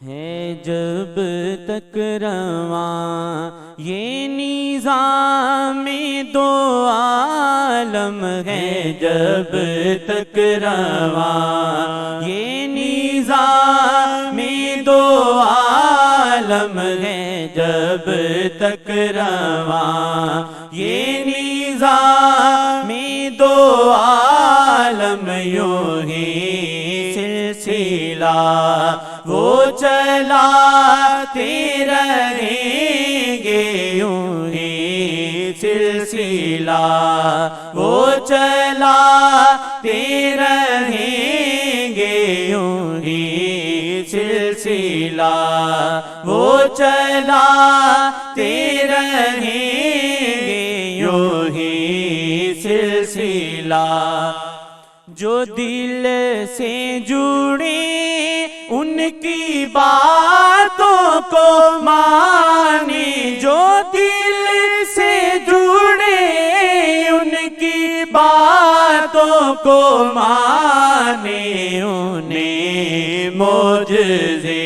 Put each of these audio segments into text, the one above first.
ہے جب تک رواں یہ نظام دو عالم ہے، جب تک رواں یہ نظام دو عالم ہے، جب تک رواں یہ نظام دو عالم یوں ہی سلسلہ وہ چلاتے رہیں گے، یوں ہی سلسلہ وہ چلاتے رہیں گے، یوں ہی سلسلہ وہ چلاتے رہیں گے، یوں ہی سلسلہ جو دل سے جڑے ان کی باتوں کو مانے، جو دل سے جڑے ان کی باتوں کو مانے، انہیں معجزے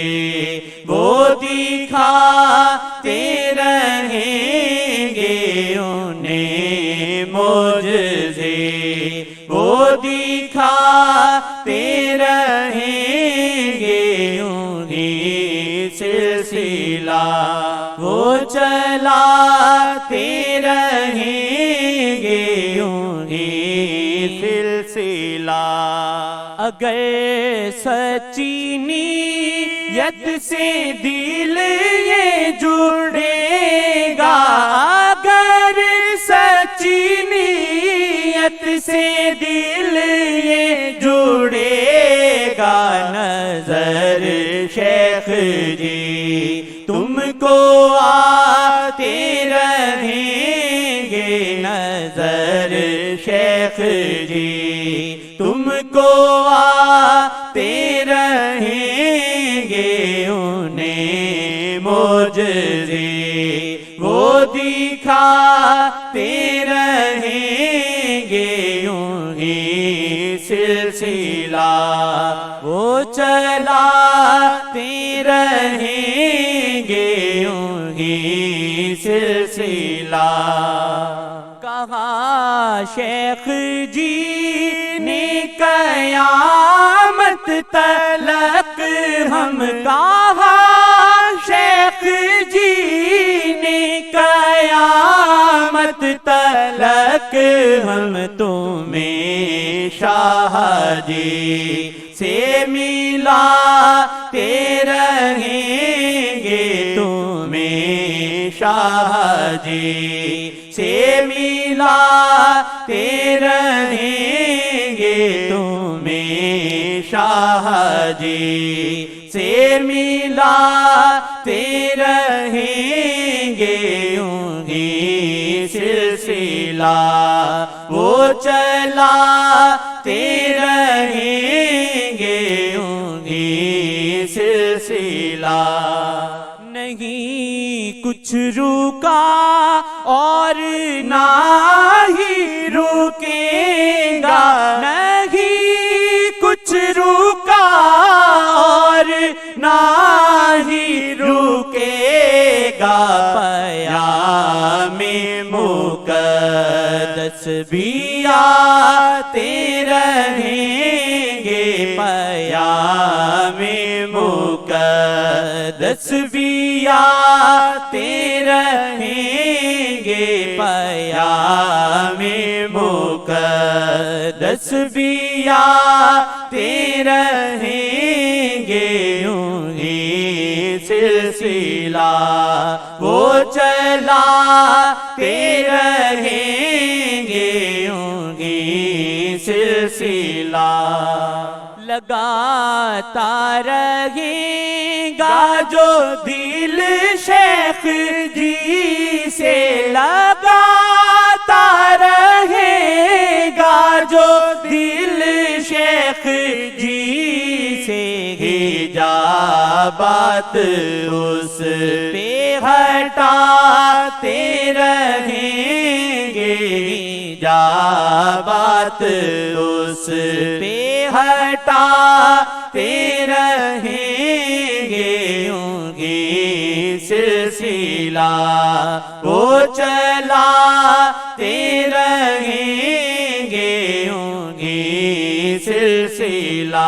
وہ دکھاتے رہیں گے، انہیں معجزے وہ دکھاتے رہیں گے، انہیں سلسلہ وہ چلاتے رہیں گے، انہیں سلسلہ اگر سچی نیت سے دل یہ جڑے گا، اگر سچی نیت سے دل یہ جڑے گا، نظر شیخ جی تم کو آتے رہیں گے، نظر شیخ جی تم کو آتے رہیں گے، انہیں معجزے وہ دکھاتے رہیں گے، یوں ہی سلسلہ وہ چلاتے رہیں گے، یوں ہی سلسلہ کہا شیخ جی نے قیامت تلک ہم کہا شیخ جی نے قیامت تلک ہم تمہیں شاہ جی سے ملاتے رہیں گے، تمہیں شاہ جی سے ملاتے رہیں گے، تمہیں شاہ جی سے ملاتے رہیں گے، یوں ہی سلسلہ وہ چلاتے رہیں گے، یوں ہی سلسلہ نہیں کچھ رکا اور نہ ہی رکے گا، نہیں کچھ رکا اور نہ ہی رکے گا، پیام مقدس بھی آتے رہیں گے، پیام مقدس بھی آتے رہیں گے، پیام مقدس بھی آتے رہیں گے، یوں ہی سلسلہ وہ چلاتے رہیں گے، یوں ہی سلسلہ لگاتا رہے گا جو دل شیخ جی سے، لگاتا رہے گا جو دل شیخ جی سے، حجابات اس پہ ہٹاتے رہیں گے، حجابات اس پہ ہٹاتے رہیں گے، سلسلہ وہ چلاتے رہیں گے، یوں ہی سلسلہ